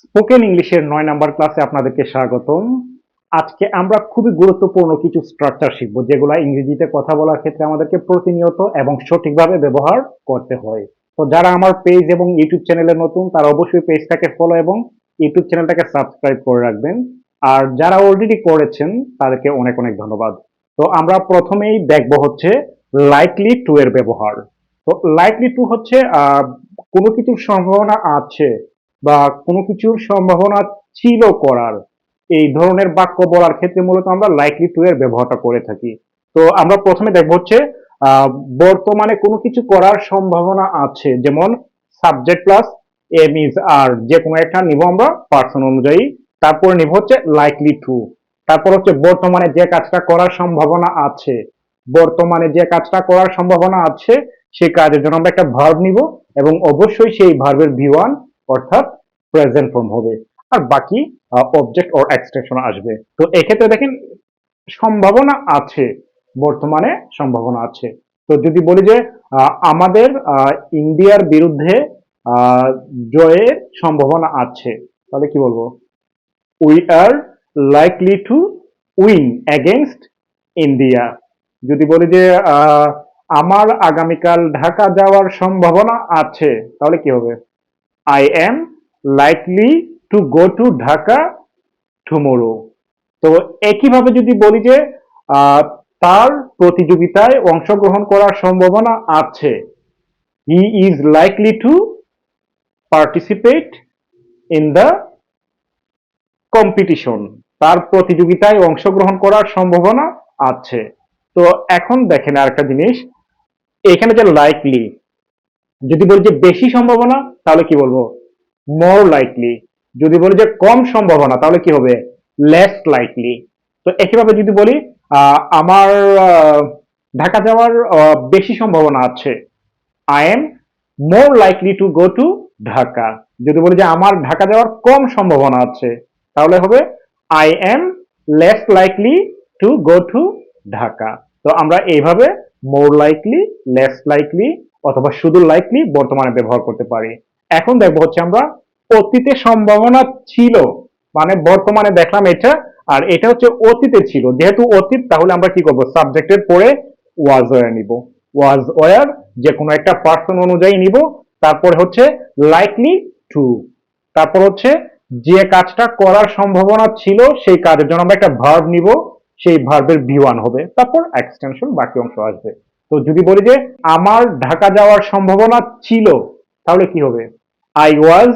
Spoken ইংলিশের ৯ number ক্লাসে আপনাদেরকে স্বাগতম। আজকে আমরা খুবই গুরুত্বপূর্ণ কিছু স্ট্রাকচার শিখবো, যেগুলো ইংরেজিতে কথা বলার ক্ষেত্রে আমাদেরকে প্রতিনিয়ত এবং সঠিকভাবে ব্যবহার করতে হয়। তো যারা আমার পেজ এবং ইউটিউব চ্যানেলে নতুন, তারা অবশ্যই পেজটাকে ফলো এবং ইউটিউব চ্যানেলটাকে সাবস্ক্রাইব করে রাখবেন। আর যারা অলরেডি করেছেন তাদেরকে অনেক অনেক ধন্যবাদ। তো আমরা প্রথমেই দেখবো হচ্ছে লাইকলি টু এর ব্যবহার। তো লাইকলি টু হচ্ছে কোনো কিছুর সম্ভাবনা আছে বা কোনো কিছুর সম্ভাবনা ছিল করার, এই ধরনের বাক্য বলার ক্ষেত্রে মূলত আমরা লাইকলি টু এর ব্যবহারটা করে থাকি। তো আমরা প্রথমে দেখব হচ্ছে বর্তমানে কোনো কিছু করার সম্ভাবনা আছে, যেমন সাবজেক্ট প্লাস এম ইজ আর, যে কোনো একটা নিব আমরা পার্সন অনুযায়ী, তারপরে নিব হচ্ছে লাইকলি টু, তারপর হচ্ছে বর্তমানে যে কাজটা করার সম্ভাবনা আছে, বর্তমানে যে কাজটা করার সম্ভাবনা আছে সেই কাজের জন্য আমরা একটা ভার্ব নিব এবং অবশ্যই সেই ভার্বের ভি ওয়ান অর্থাৎ প্রেজেন্ট ফর্ম হবে, আর বাকি অবজেক্ট অর এক্সটেনশন আসবে। তো এক্ষেত্রে দেখেন সম্ভাবনা আছে, বর্তমানে সম্ভাবনা আছে। তো যদি বলি যে আমাদের ইন্ডিয়ার বিরুদ্ধে আহ, জয়ের সম্ভাবনা আছে, তাহলে কি বলবো? We are likely to win against India. যদি বলি যে আহ, আমার আগামীকাল ঢাকা যাওয়ার সম্ভাবনা আছে, তাহলে কি হবে? I am likely to go to Dhaka tomorrow. তো একইভাবে যদি বলি যে আহ, তার প্রতিযোগিতায় অংশগ্রহণ করার সম্ভাবনা আছে, he is likely to participate in the competition. তার প্রতিযোগিতায় অংশগ্রহণ করার সম্ভাবনা আছে। তো এখন দেখেন আরেকটা জিনিস, এখানে যে লাইকলি, যদি বলি যে বেশি সম্ভাবনা তাহলে কি বলবো? More likely. যদি বলি যে কম সম্ভাবনা তাহলে কি হবে? Less likely. তো একইভাবে যদি বলি আমার ঢাকা যাওয়ার বেশি সম্ভাবনা আছে, I am more likely to go to Dhaka. যদি বলি যে আমার ঢাকা যাওয়ার কম সম্ভাবনা আছে, তাহলে হবে I M less likely to go to Dhaka. তো আমরা এইভাবে মোর লাইকলি, লেস লাইকলি অথবা শুধু লাইকলি বর্তমানে ব্যবহার করতে পারি। এখন দেখবো হচ্ছে আমরা অতীতে সম্ভাবনা ছিল, মানে বর্তমানে দেখলাম এটা, আর এটা হচ্ছে অতীতে ছিল। যেহেতু অতীত, তাহলে আমরা কি করব? সাবজেক্টের পরে ওয়াজ ওয়ার নিব। ওয়াজ ওয়ার যে কোনো একটা পার্সন অনুযায়ী নিব, তারপরে হচ্ছে লাইকলি টু, তারপর হচ্ছে যে কাজটা করার সম্ভাবনা ছিল সেই কাজের জন্য আমরা একটা ভার্ব নিব, সেই ভার্বের ভি ওয়ান হবে, তারপর এক্সটেনশন বাকি অংশ আসবে। তো যদি বলি যে আমার ঢাকা যাওয়ার সম্ভাবনা ছিল, তাহলে কি হবে? I was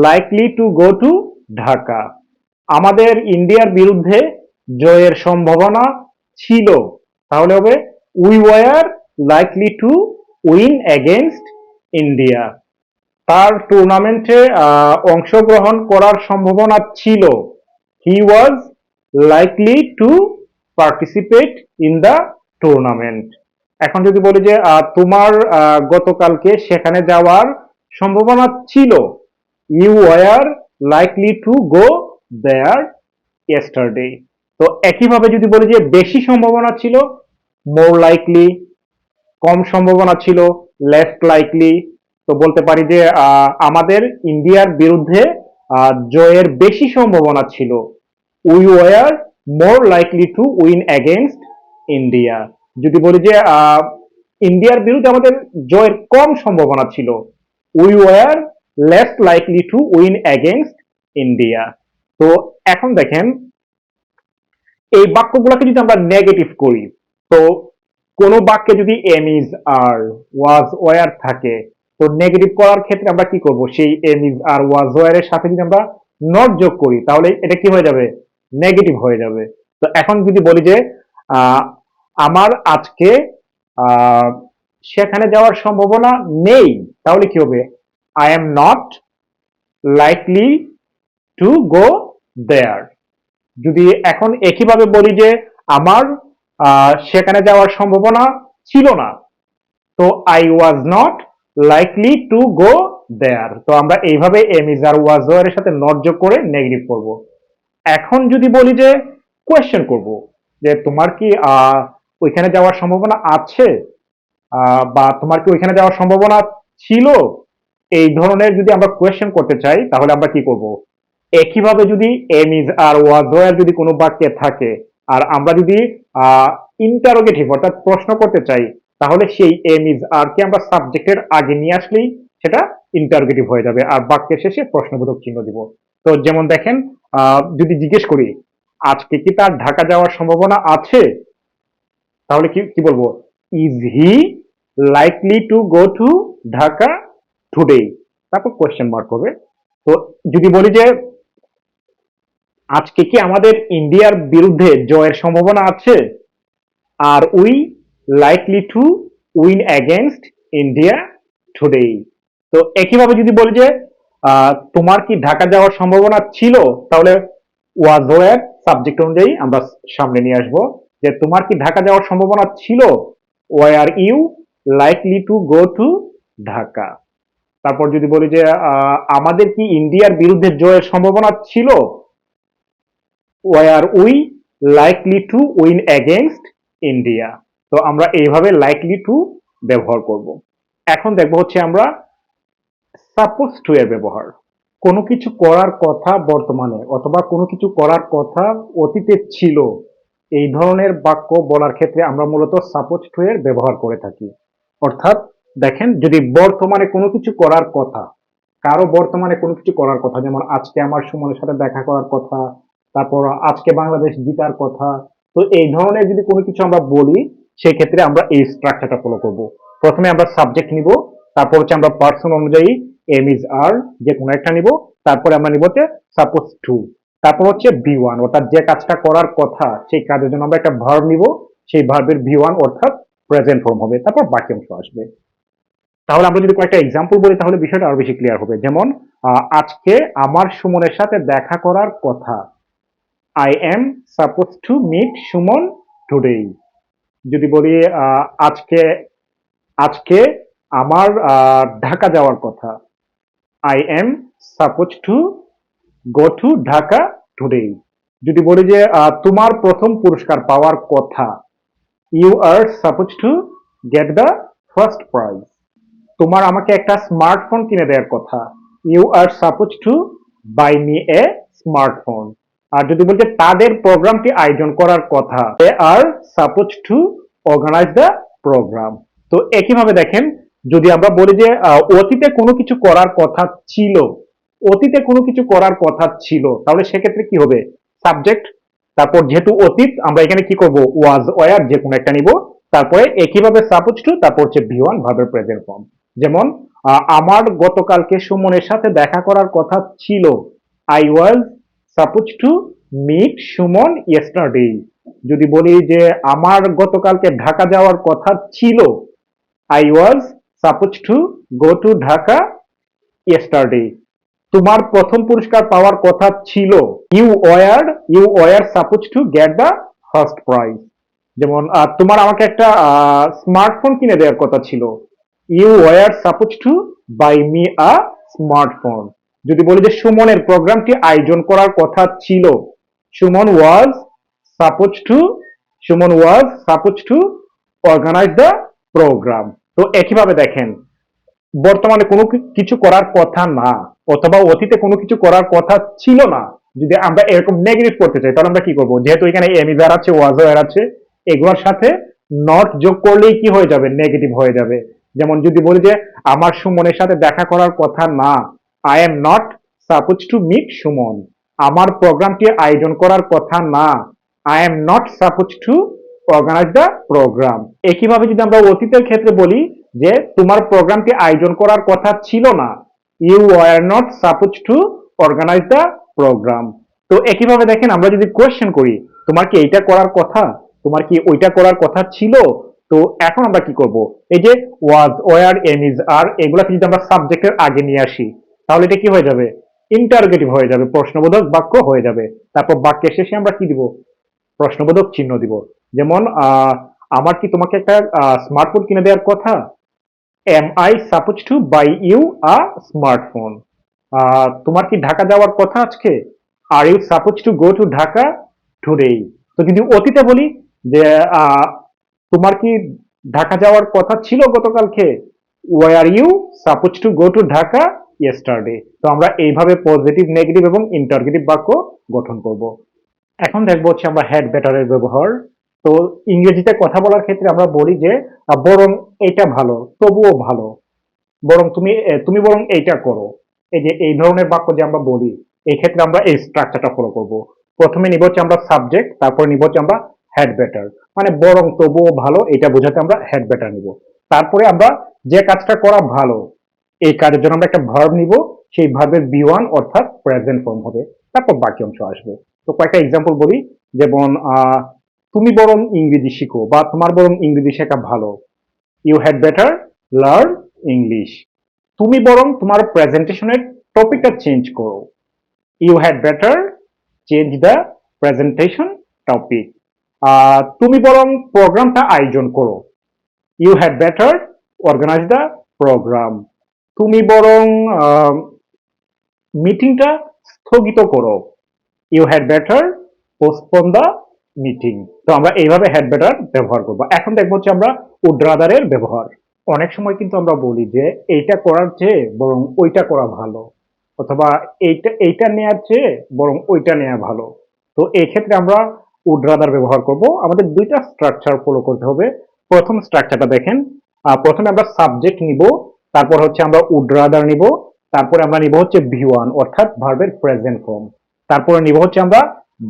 likely to go to Dhaka. আমাদের ইন্ডিয়ার বিরুদ্ধে জয়ের সম্ভাবনা ছিল, তাহলে হবে we were likely to win against India. তার টুর্নামেন্টে অংশগ্রহণ করার সম্ভাবনা ছিল, he was likely to participate in the tournament. এখন যদি বলি যে তোমার গতকালকে সেখানে যাওয়ার সম্ভাবনা ছিল, you were likely to go there yesterday. তো একইভাবে যদি বলি যে বেশি সম্ভাবনা ছিল, মোর লাইকলি, কম সম্ভাবনা ছিল, লেস লাইকলি। তো বলতে পারি যে আমাদের ইন্ডিয়ার বিরুদ্ধে জয়ের বেশি সম্ভাবনা ছিল, we were more likely to win against India. যদি বলি যে ইন্ডিয়ার বিরুদ্ধে আমাদের জয়ের কম সম্ভাবনা ছিল, we were less likely to win against India. তো এখন দেখেন এই বাক্যগুলোকে যদি আমরা নেগেটিভ করি, তো কোন বাক্যে যদি am is are, was were থাকে, তো নেগেটিভ করার ক্ষেত্রে আমরা কি করব? সেই am is are was were এর সাথে যদি আমরা নট যোগ করি, তাহলে এটা কি হয়ে যাবে? নেগেটিভ হয়ে যাবে। তো এখন যদি বলি যে আহ, আমার আজকে আহ, সেখানে যাওয়ার সম্ভাবনা নেই, তাহলে কি হবে? I am not likely to go there. যদি এখন একইভাবে বলি যে আমার সেখানে যাওয়ার সম্ভাবনা ছিল না, তো I was not likely to go there. তো আমরা এইভাবে এম ইজ আর ওয়াজ এর সাথে নট যোগ করে নেগেটিভ করব। এখন যদি বলি যে কোয়েশ্চেন করব, যে তোমার কি ওইখানে যাওয়ার সম্ভাবনা আছে, বা তোমার কি ওইখানে যাওয়ার সম্ভাবনা ছিল, এই ধরনের যদি আমরা কোয়েশ্চেন করতে চাই, তাহলে আমরা কি করব? একইভাবে যদি am is are was were যদি কোনো বাক্যে থাকে আর আমরা যদি ইন্টারোগেটিভ অর্থাৎ প্রশ্ন করতে চাই, তাহলে সেই এম ইজ আর কে আমরা সাবজেক্টের আগে নিয়ে আসলেই সেটা ইন্টারোগেটিভ হয়ে যাবে আর বাক্যের শেষে প্রশ্নবোধক চিহ্ন দিব। তো যেমন দেখেন, যদি জিজ্ঞেস করি আজকে কি তার ঢাকা যাওয়ার সম্ভাবনা আছে, তাহলে কি কি বলবো? Is he likely to go to Dhaka today, তারপর কোয়েশ্চেন মার্ক হবে। তো যদি বলি যে আজকে কি আমাদের ইন্ডিয়ার বিরুদ্ধে জয়ের সম্ভাবনা আছে, আর we likely to win against India today. তো একইভাবে যদি বলি যে তোমার কি ঢাকা যাওয়ার সম্ভাবনা ছিল, তাহলে ওয়াজ ওয়ার সাবজেক্ট অনুযায়ী আমরা সামনে নিয়ে আসবো যে তোমার কি ঢাকা যাওয়ার সম্ভাবনা ছিল, were you likely to go to Dhaka. তারপর যদি বলি যে আমাদের কি ইন্ডিয়ার বিরুদ্ধে জয়ের সম্ভাবনা ছিল, were we likely to win against India. তো আমরা এইভাবে লাইকলি টু ব্যবহার করব। এখন দেখবো হচ্ছে আমরা সাপোজ টু এর ব্যবহার। কোনো কিছু করার কথা বর্তমানে অথবা কোনো কিছু করার কথা অতীতে ছিল, এই ধরনের বাক্য বলার ক্ষেত্রে আমরা মূলত সাপোজ টু এর ব্যবহার করে থাকি। অর্থাৎ দেখেন, যদি বর্তমানে কোনো কিছু করার কথা, কারো বর্তমানে কোনো কিছু করার কথা, যেমন আজকে আমার সুমনের সাথে দেখা করার কথা, তারপর আজকে বাংলাদেশ জিতার কথা, তো এই ধরনের যদি কোনো কিছু আমরা বলি, সেই ক্ষেত্রে আমরা এই স্ট্রাকচারটা ফলো করব। প্রথমে আমরা সাবজেক্ট নিব, তারপর হচ্ছে আমরা পার্সন অনুযায়ী এম ইজ আর যে কোনো একটা নিব, তারপরে আমরা নিব হচ্ছে সাপোজ টু, তারপর হচ্ছে ভি ওয়ান অর্থাৎ যে কাজটা করার কথা সেই কাজের জন্য আমরা একটা ভার্ব নিব, সেই ভার্বের ভি ওয়ান অর্থাৎ প্রেজেন্ট ফর্ম হবে, তারপর বাক্যাংশ আসবে। তাহলে আমরা যদি কয়েকটা এক্সাম্পল বলি তাহলে বিষয়টা আরো বেশি ক্লিয়ার হবে। যেমন আজকে আমার সুমনের সাথে দেখা করার কথা, I am suppose to meet Suman today. যদি বলি আজকে আজকে আমার ঢাকা যাওয়ার কথা, I am suppose to go to Dhaka today. যদি বলি যে তোমার প্রথম পুরস্কার পাওয়ার কথা, you are suppose to get the first prize. তোমার আমাকে একটা স্মার্টফোন কিনে দেওয়ার কথা, you are suppose to buy me a smartphone. আর যদি বলছে তাদের প্রোগ্রামটি আয়োজন করার কথা, they are suppose to organise the programme. তো একইভাবে দেখেন, যদি আমরা বলি যে অতীতে কোনো কিছু করার কথা ছিল, অতীতে কোনো কিছু করার কথা ছিল, তাহলে সেক্ষেত্রে কি হবে? সাবজেক্ট, তারপর যেহেতু অতীত আমরা এখানে কি করব? ওয়াজ ওয়ার যে কোনো একটা নিব, তারপরে একইভাবে সাপোজ টু, তারপর হচ্ছে ভি ওয়ান ভার্বের প্রেজেন্ট ফর্ম। যেমন আমার গতকালকে সুমনের সাথে দেখা করার কথা ছিল, I was suppose to meet Suman yesterday. যদি বলি যে আমার গতকালকে ঢাকা যাওয়ার কথা ছিল, I was suppose to go to Dhaka yesterday. তোমার প্রথম পুরস্কার পাওয়ার কথা ছিল, you were suppose to get the first prize. যেমন তোমার আমাকে একটা স্মার্টফোন কিনে দেওয়ার কথা ছিল, you were suppose to buy me a smartphone. যদি বলি যে সুমনের প্রোগ্রামটি আয়োজন করার কথা ছিল, Suman was suppose to Suman was suppose to organise the programme. তো একইভাবে দেখেন, বর্তমানে কোনো কিছু করার কথা না অথবা অতীতে কোনো কিছু করার কথা ছিল না, যদি আমরা এরকম নেগেটিভ করতে চাই তাহলে আমরা কি করব? যেহেতু এখানে এম ইজ আর আছে, ওয়াজ ওয়ার আছে, এগুলোর সাথে নট যোগ করলেই কি হয়ে যাবে? নেগেটিভ হয়ে যাবে। যেমন যদি বলি যে আমার সুমনের সাথে দেখা করার কথা না, I am not suppose to meet Suman. আমার প্রোগ্রামটি আয়োজন করার কথা না, I am not suppose to organise the programme. একইভাবে যদি আমরা অতীতের ক্ষেত্রে বলি যে তোমার প্রোগ্রামটি আয়োজন করার কথা ছিল না, you were not suppose to organise the programme. তো একইভাবে দেখেন, আমরা যদি কোয়েশ্চেন করি তোমার কি এইটা করার কথা, তোমার কি ওইটা করার কথা ছিল, তো এখন আমরা কি করব? এই যে ওয়াজ ওয়ার এম ইজ আর এগুলাকে যদি আমরা সাবজেক্টের আগে নিয়ে আসি, তাহলে এটা কি হয়ে যাবে? ইন্টারোগেটিভ হয়ে যাবে, প্রশ্নবোধক বাক্য হয়ে যাবে। তারপর বাক্যের শেষে আমরা কি দিব? প্রশ্নবোধক চিহ্ন দিব। যেমন আমার কি তোমাকে একটা স্মার্টফোন কিনে দেওয়ার কথা, am I suppose to buy you a smartphone. তোমার কি ঢাকা যাওয়ার কথা আজকে, are you suppose to go to Dhaka today. তো যদি অতীতে বলি যে তোমার কি ঢাকা যাওয়ার কথা ছিল গতকালকে, were you suppose to go to Dhaka yesterday। তো আমরা এইভাবে পজিটিভ, নেগেটিভ এবং ইন্টারগেটিভ বাক্য গঠন করব। এখন দেখবো হচ্ছে আমরা হ্যাড বেটারের ব্যবহার। তো ইংরেজিতে কথা বলার ক্ষেত্রে আমরা বলি যে বরং এটা ভালো, তবুও ভালো, বরং তুমি বরং এইটা করো। এই যে এই ধরনের বাক্য যে আমরা বলি, এই ক্ষেত্রে আমরা এই স্ট্রাকচারটা ফলো করব। প্রথমে নিব হচ্ছে আমরা সাবজেক্ট, তারপরে নিব হচ্ছে আমরা হ্যাড বেটার, মানে বরং তবুও ভালো এটা বোঝাতে আমরা হ্যাড বেটার নিব। তারপরে আমরা যে কাজটা করা ভালো, এই কাজের জন্য আমরা একটা ভার্ব নিব, সেই ভার্বের বি ওয়ান অর্থাৎ প্রেজেন্ট ফর্ম হবে, তারপর বাকি অংশ আসবে। তো কয়েকটা এক্সাম্পল বলি, যেমন তুমি বরং ইংরেজি শিখো, বা তোমার বরং ইংরেজি শেখা ভালো, you had better learn English. তুমি বরং তোমার প্রেজেন্টেশনের টপিকটা চেঞ্জ করো, you had better change the presentation topic. তুমি বরং প্রোগ্রামটা আয়োজন করো, you had better organise the programme. তুমি বরং মিটিংটা স্থগিত করো, you had better postpone the meeting. তো আমরা এইভাবে হ্যাড বেটার ব্যবহার করবো। এখন দেখবো হচ্ছে আমরা উড রাদারের ব্যবহার। অনেক সময় কিন্তু আমরা বলি যে এইটা করার চেয়ে বরং ওইটা করা ভালো, অথবা এইটা নেওয়ার চেয়ে বরং ওইটা নেওয়া ভালো। তো এই ক্ষেত্রে আমরা উড রাদার ব্যবহার করব। আমাদের দুইটা স্ট্রাকচার ফলো করতে হবে। প্রথম স্ট্রাকচারটা দেখেন, প্রথমে আমরা সাবজেক্ট নিব, তারপর হচ্ছে আমরা উড রাদার নিব, তারপরে আমরা নিব হচ্ছে ভি ওয়ান অর্থাৎ ভার্বের প্রেজেন্ট ফর্ম, তারপরে নিব হচ্ছে আমরা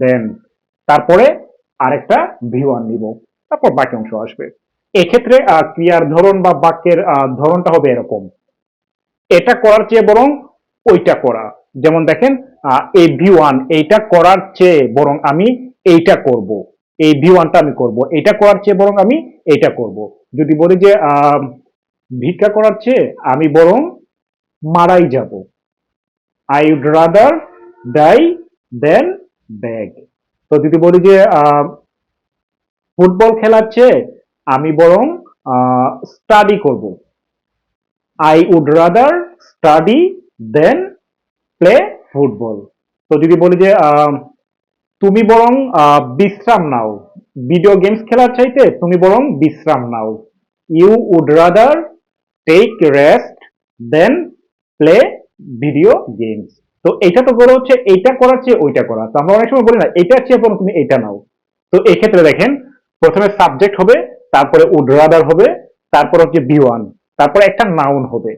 দেন, তারপরে আরেকটা ভি ওয়ান নিব, তারপর বাকি অংশ আসবে। এক্ষেত্রে ক্রিয়ার ধরন বা বাক্যের ধরনটা হবে এরকম, এটা করার চেয়ে বরং ওইটা করা। যেমন দেখেন, এই ভি ওয়ান এইটা করার চেয়ে বরং আমি এইটা করব, এই ভি ওয়ানটা আমি করব, এইটা করার চেয়ে বরং আমি এইটা করব। যদি বলি যে ভিক্ষা করার চেয়ে আমি বরং মারাই যাব, I would rather die than beg. তো যদি বলি যে ফুটবল খেলার চেয়ে আমি বরং স্টাডি করব, I would rather study than play football. তো যদি বলি যে তুমি বরং বিশ্রাম নাও, ভিডিও গেমস খেলার চাইতে তুমি বরং বিশ্রাম নাও, you would rather take rest than play video games. তো এটা তো বড় হচ্ছে এইটা করার চেয়ে ওইটা করা। তো আমরা অনেক সময় বলি না এইটার চেয়ে বরং তুমি এইটা নাও। তো এই ক্ষেত্রে দেখেন, প্রথমে সাবজেক্ট হবে, তারপরে উড রাদার হবে, তারপর হচ্ছে বি ওয়ান, তারপরে একটা নাউন হবে,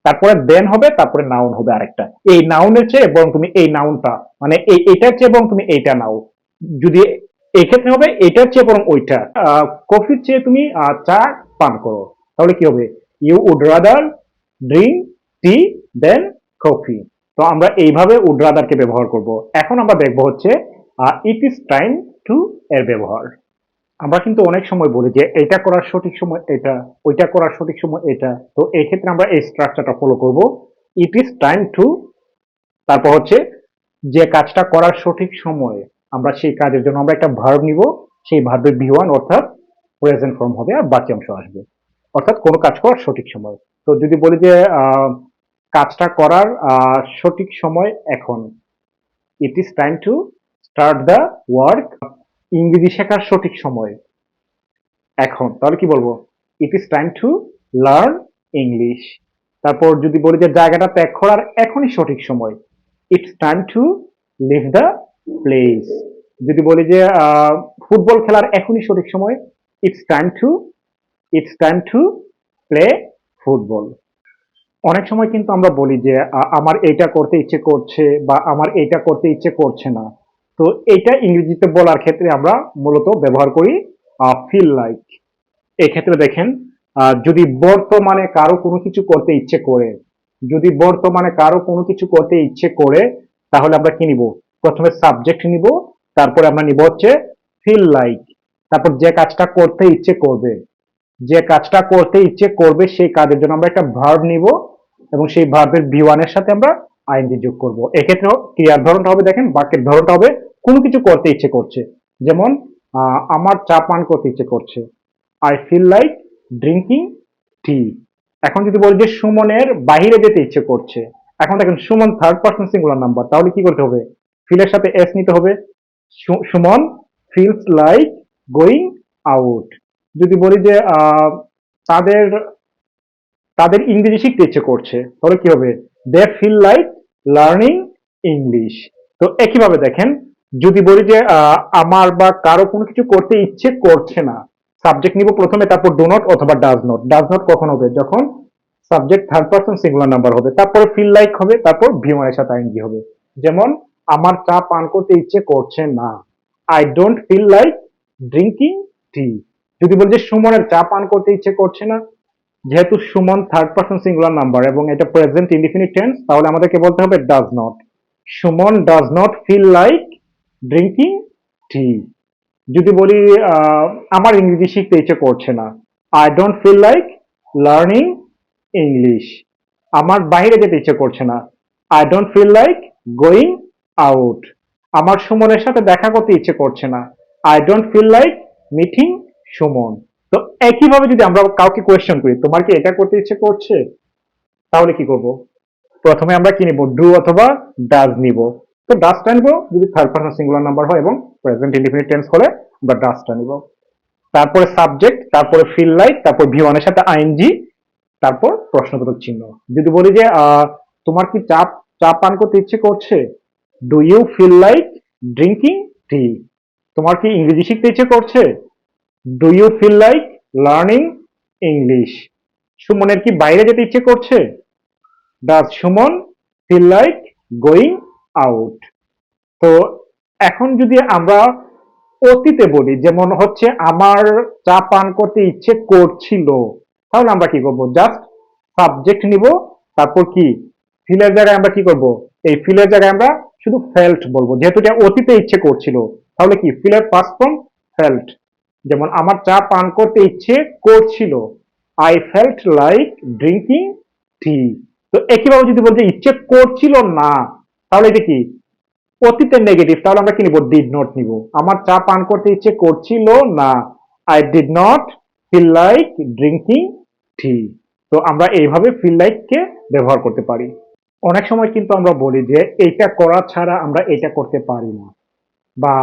তারপরে দেন হবে, তারপরে নাউন হবে আরেকটা। এই নাউনের চেয়ে বরং তুমি এই নাউনটা, মানে এইটার চেয়ে বরং তুমি এইটা নাও। যদি এই ক্ষেত্রে হবে এটার চেয়ে বরং ওইটা, কফির চেয়ে তুমি চা পান করো, তাহলে কি হবে, you would rather drink tea than coffee. তো আমরা এইভাবে উড রাদারকে ব্যবহার করব। এখন আমরা দেখবো হচ্ছে ইট ইজ টাইম টু এর ব্যবহার। আমরা কিন্তু অনেক সময় বলি যে এটা করার সঠিক সময় এটা, ওইটা করার সঠিক সময় এটা। তো এই ক্ষেত্রে আমরা এই স্ট্রাকচারটা ফলো করব, ইট ইজ টাইম টু, তারপর হচ্ছে যে কাজটা করার সঠিক সময়, আমরা সেই কাজের জন্য আমরা একটা ভার্ব নিব, সেই ভার্বের বি ওয়ান অর্থাৎ প্রেজেন্ট ফর্ম হবে, আর বাকি অংশ আসবে, অর্থাৎ কোনো কাজ করার সঠিক সময়। তো যদি বলি যে কাজটা করার সঠিক সময় এখন, it is time to start the work. ইংরেজি শেখার সঠিক সময় এখন, তাহলে কি বলবো, it is time to learn English. তারপর যদি বলি যে জায়গাটা ত্যাগ করার এখনই সঠিক সময়, it's time to leave the place. যদি বলি যে ফুটবল খেলার এখনই সঠিক সময়, it's time to it's time to play football. অনেক সময় কিন্তু আমরা বলি যে আমার এইটা করতে ইচ্ছে করছে, বা আমার এইটা করতে ইচ্ছে করছে না। তো এইটা ইংরেজিতে বলার ক্ষেত্রে আমরা মূলত ব্যবহার করি ফিল লাইক। এক্ষেত্রে দেখেন, যদি বর্তমানে কারো কোনো কিছু করতে ইচ্ছে করে, যদি বর্তমানে কারো কোনো কিছু করতে ইচ্ছে করে, তাহলে আমরা কি নিব, প্রথমে সাবজেক্ট নিব, তারপরে আমরা নিব হচ্ছে ফিল লাইক, তারপর যে কাজটা করতে ইচ্ছে করবে, যে কাজটা করতে ইচ্ছে করবে সেই কাজের জন্য আমরা একটা ভার্ব নিব, এবং সেই ভার্বের বি ওয়ান এর সাথে আমরা আইএনজি যোগ করব। এক্ষেত্রে ক্রিয়ার ধরনটা হবে, দেখেন বাক্যের ধরনটা হবে কোনো কিছু করতে ইচ্ছে করছে। যেমন আমার চা পান করতে ইচ্ছে করছে, I feel like drinking tea. এখন যদি বলি যে সুমনের বাইরে যেতে ইচ্ছে করছে, এখন দেখেন Suman third person singular number, তাহলে কি করতে হবে, ফিলের সাথে এস নিতে হবে, Suman feels like going out. যদি বলি যে তাদের তাদের ইংরেজি শিখতে ইচ্ছে করছে, তাহলে কি হবে, they feel like learning English. তো একইভাবে দেখেন, যদি বলি যে আমার বা কারো কোনো কিছু করতে ইচ্ছে করছে না, সাবজেক্ট নিব প্রথমে, তারপর ডু নট অথবা ডাজ নট। ডাজ নট কখন হবে? যখন subject third person singular number হবে, তারপরে ফিল লাইক হবে, তারপর ভি ওয়ান এর সাথে আইএনজি হবে। যেমন আমার চা পান করতে ইচ্ছে করছে না, I don't feel like drinking tea. যদি বলি যে সুমনের চা পান করতে ইচ্ছে করছে না, যেহেতু Suman third person singular number এবং এটা প্রেজেন্ট ইনডিফিনিট টেন্স, তাহলে আমাদেরকে বলতে হবে does not. Suman does not feel like drinking tea. যদি বলি আমার ইংরেজি শিখতে ইচ্ছে করছে না, I don't feel like learning English. আমার বাইরে যেতে ইচ্ছে করছে না, I don't feel like going out. আমার সুমনের সাথে দেখা করতে ইচ্ছে করছে না, I don't feel like meeting Suman. তো একইভাবে যদি আমরা কাউকে কোয়েশ্চেন করি, তোমার কি এটা করতে ইচ্ছে করছে, তাহলে কি করব? প্রথমে আমরা কি নিব? ডু অথবা ডাজ নিব। তো ডাজটা নিব যদি থার্ড পারসন সিঙ্গুলার নাম্বার হয় এবং প্রেজেন্ট ইনডিফিনিট টেন্স হলে আমরা ডাজটা নিব। তারপরে সাবজেক্ট, তারপরে ফিল লাইক, তারপর ভি ওয়ান এর সাথে আইএনজি, তারপর প্রশ্নবোধক চিহ্ন। যদি বলি যে তোমার কি চা চা পান করতে ইচ্ছে করছে, do you feel like drinking tea. তোমার কি ইংরেজি শিখতে ইচ্ছে করছে, do you feel like learning English. সুমনের কি বাইরে যেতে ইচ্ছে করছে, does Suman feel like going out. তো এখন যদি আমরা অতীতে বলি, যেমন হচ্ছে আমার চা পান করতে ইচ্ছে করছিল, তাহলে আমরা কি করব? জাস্ট সাবজেক্ট নিব, তারপর কি ফিলের জায়গায় আমরা কি করব? এই ফিলের জায়গায় আমরা শুধু ফেল্ট বলবো, যেহেতু এটা অতীতে ইচ্ছে করছিল। তাহলে কি ফিলের পাস্ট ফর্ম ফেল্ট। যেমন আমার চা পান করতে ইচ্ছে করছিল, I felt like drinking tea. তো একইভাবে যদি বলতে ইচ্ছে করছিল না, তাহলে এটা কি অতীতের নেগেটিভ, তাহলে আমরা কি নিব? ডিড নট নিব। আমার চা পান করতে ইচ্ছে করছিল না, I did not feel like drinking tea. তো আমরা এইভাবে ফিল লাইক কে ব্যবহার করতে পারি। অনেক সময় কিন্তু আমরা বলি যে এইটা করা ছাড়া আমরা এটা করতে পারি না, বা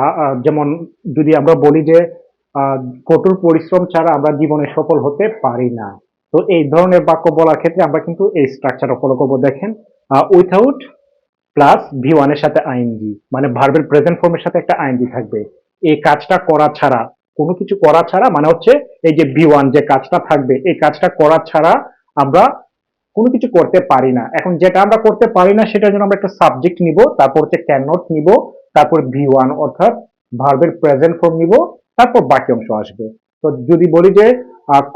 যেমন যদি আমরা বলি যে কঠোর পরিশ্রম ছাড়া আমরা জীবনে সফল হতে পারি না। তো এই ধরনের বাক্য বলার ক্ষেত্রে আমরা কিন্তু এই স্ট্রাকচার ফলো করবো। দেখেন, উইথাউট প্লাস ভি ওয়ান এর সাথে আইএনজি, মানে ভার্বের প্রেজেন্ট ফর্মের সাথে একটা আইএনজি থাকবে। এই কাজটা করা ছাড়া, কোনো কিছু করা ছাড়া মানে হচ্ছে এই যে ভি ওয়ান যে কাজটা থাকবে, এই কাজটা করা ছাড়া আমরা কোনো কিছু করতে পারি না। এখন যেটা আমরা করতে পারি না সেটার জন্য আমরা একটা সাবজেক্ট নিব, তারপর হচ্ছে ক্যান নট নিব, তারপর ভি ওয়ান অর্থাৎ ভার্বের প্রেজেন্ট ফর্ম নিব, তারপর বাকি অংশ আসবে। তো যদি বলি যে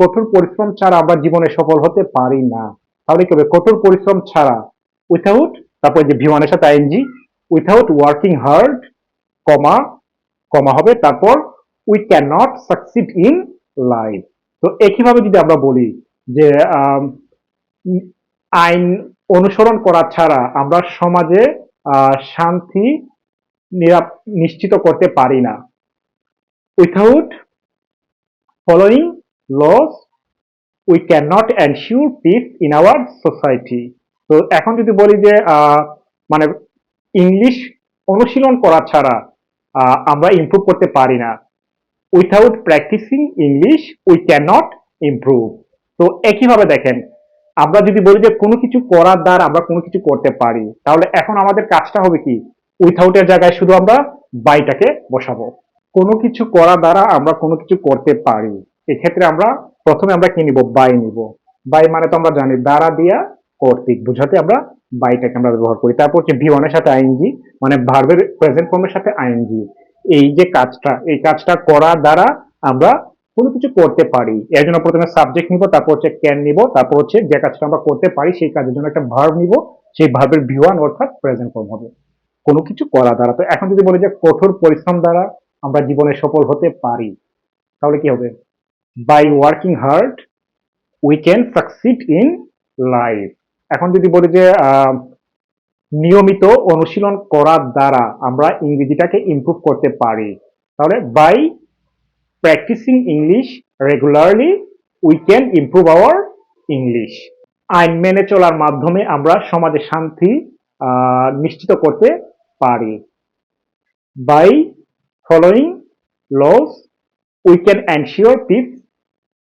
কঠোর পরিশ্রম ছাড়া আমরা জীবনে সফল হতে পারি না, তাহলে কি হবে? কঠোর পরিশ্রম ছাড়া, উইথাউট, তারপর যে ভি ওয়ান এর সাথে আইএনজি, উইথাউট ওয়ার্কিং হার্ড, কমা, কমা হবে, তারপর we can not succeed in life. তো একইভাবে যদি আমরা বলি যে আইন অনুসরণ করা ছাড়া আমরা সমাজে শান্তি নিশ্চিত করতে পারি না, without following laws we can not ensure peace in our society. তো এখন যদি বলি যে মানে ইংলিশ অনুশীলন করা ছাড়া আমরা ইমপ্রুভ করতে পারি না, without practising English we can not improve. তো একইভাবে দেখেন, আমরা যদি বলি যে কোনো কিছু করার দ্বারা আমরা কোনো কিছু করতে পারি, তাহলে এখন আমাদের কাজটা হবে কি? উইথাউটের জায়গায় শুধু আমরা বাইটাকে বসাবো। কোনো কিছু করা দ্বারা আমরা কোনো কিছু করতে পারি, এক্ষেত্রে আমরা প্রথমে আমরা কি নিব? বাই নিব। বাই মানে তো আমরা জানি দ্বারা দিয়া কর্তৃক বোঝাতে আমরা বাইটাকে আমরা ব্যবহার করি। তারপর হচ্ছে ভি ওয়ান এর সাথে আইএনজি, মানে ভার্বের প্রেজেন্ট ফর্মের সাথে আইএনজি। এই যে কাজটা, এই কাজটা করা দ্বারা আমরা কোনো কিছু করতে পারি, এর জন্য প্রথমে সাবজেক্ট নিব, তারপর হচ্ছে ক্যান নিব, তারপর হচ্ছে যে কাজটা আমরা করতে পারি সেই কাজের জন্য একটা ভার্ব নিব, সেই ভার্বের ভি ওয়ান অর্থাৎ প্রেজেন্ট ফর্ম হবে কোনো কিছু করা দ্বারা। তো এখন যদি বলি যে কঠোর পরিশ্রম দ্বারা আমরা জীবনে সফল হতে পারি, তাহলে কি হবে? By working hard we can succeed in life. এখন যদি বলি যে নিয়মিত অনুশীলন করার দ্বারা আমরা ইংরেজিটাকে ইমপ্রুভ করতে পারি, তাহলে by practising English regularly we can improve our English. আইন মেনে চলার মাধ্যমে আমরা সমাজে শান্তি নিশ্চিত করতে পারি। By following laws we can ensure peace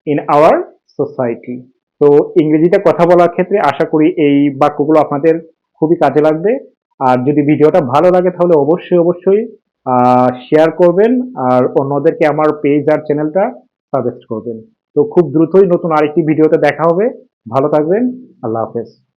in our society. তো ইংরেজিতে কথা বলার ক্ষেত্রে আশা করি এই বাক্যগুলো আপনাদের খুবই কাজে লাগবে। আর যদি ভিডিওটা ভালো লাগে তাহলে অবশ্যই অবশ্যই শেয়ার করবেন আর অন্যদেরকে আমার পেজ আর চ্যানেলটা সাজেস্ট করবেন। তো খুব দ্রুতই নতুন আরেকটি ভিডিওতে দেখা হবে। ভালো থাকবেন। আল্লাহ হাফেজ।